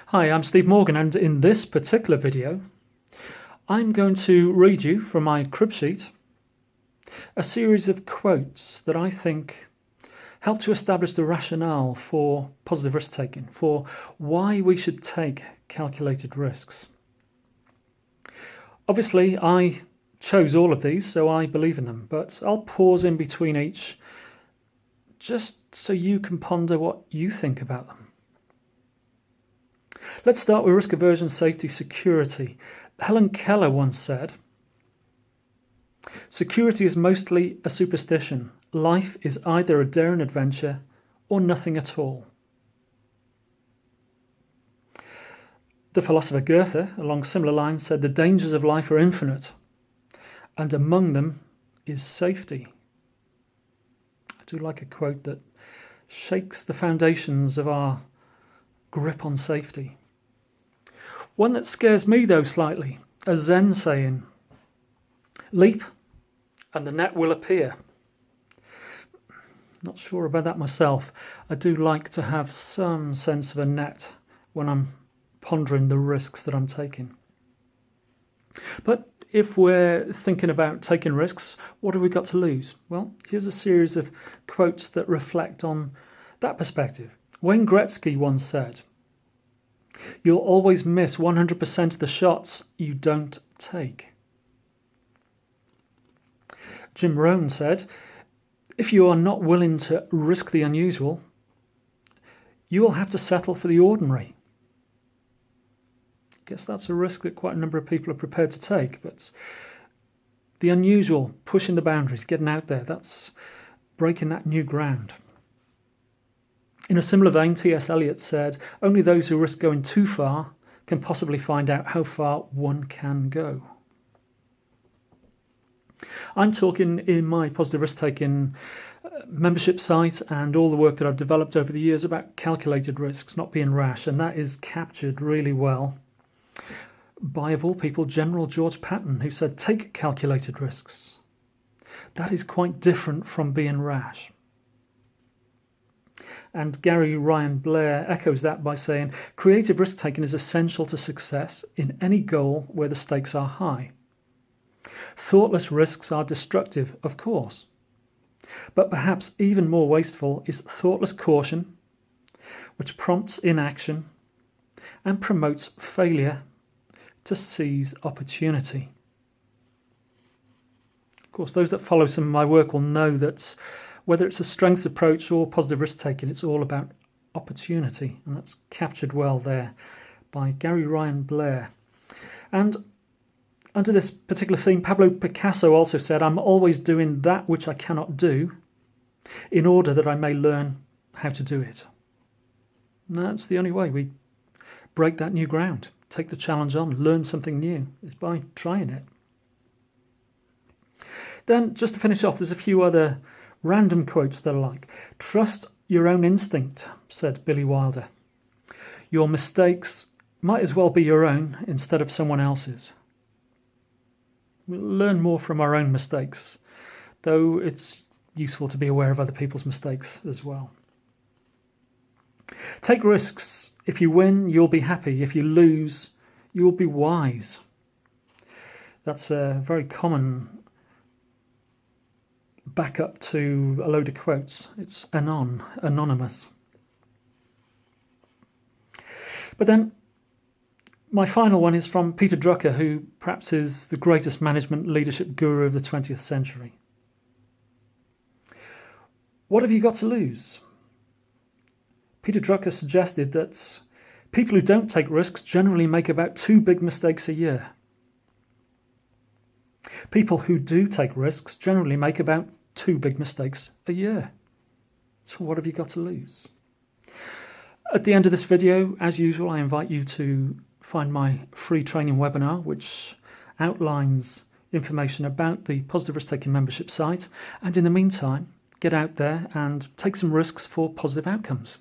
Hi, I'm Steve Morgan, and in this particular video I'm going to read you from my crib sheet a series of quotes that I think help to establish the rationale for positive risk taking, for why we should take calculated risks. Obviously I chose all of these, so I believe in them, but I'll pause in between each just so you can ponder what you think about them. Let's start with risk aversion, safety, security. Helen Keller once said, "Security is mostly a superstition. Life is either a daring adventure or nothing at all." The philosopher Goethe, along similar lines, said the dangers of life are infinite, and among them is safety. I do like a quote that shakes the foundations of our grip on safety. One that scares me though slightly, a Zen saying, "Leap and the net will appear." Not sure about that myself. I do like to have some sense of a net when I'm pondering the risks that I'm taking. But if we're thinking about taking risks, what have we got to lose? Well, here's a series of quotes that reflect on that perspective. Wayne Gretzky once said, "You'll always miss 100% of the shots you don't take." Jim Rohn said, "If you are not willing to risk the unusual, you will have to settle for the ordinary." I guess that's a risk that quite a number of people are prepared to take, but the unusual, pushing the boundaries, getting out there, that's breaking that new ground. In a similar vein, T.S. Eliot said, "Only those who risk going too far can possibly find out how far one can go." I'm talking in my positive risk-taking membership site and all the work that I've developed over the years about calculated risks, not being rash, and that is captured really well by, of all people, General George Patton, who said, "Take calculated risks." That is quite different from being rash. And Gary Ryan Blair echoes that by saying, "Creative risk-taking is essential to success in any goal where the stakes are high. Thoughtless risks are destructive, of course, but perhaps even more wasteful is thoughtless caution, which prompts inaction and promotes failure to seize opportunity." Of course, those that follow some of my work will know that whether it's a strengths approach or positive risk-taking, it's all about opportunity, and that's captured well there by Gary Ryan Blair. And under this particular theme, Pablo Picasso also said, "I'm always doing that which I cannot do in order that I may learn how to do it." And that's the only way we break that new ground, take the challenge on, learn something new, is by trying it. Then, just to finish off, there's a few other random quotes that I like. "Trust your own instinct," said Billy Wilder. "Your mistakes might as well be your own instead of someone else's." We'll learn more from our own mistakes, though it's useful to be aware of other people's mistakes as well. "Take risks. If you win, you'll be happy. If you lose, you'll be wise." That's a very common back up to a load of quotes. It's anonymous. But then my final one is from Peter Drucker, who perhaps is the greatest management leadership guru of the 20th century. "What have you got to lose?" Peter Drucker suggested that people who don't take risks generally make about 2 big mistakes a year. People who do take risks generally make about 2 big mistakes a year. So what have you got to lose? At the end of this video, as usual, I invite you to find my free training webinar, which outlines information about the Positive Risk Taking membership site. And in the meantime, get out there and take some risks for positive outcomes.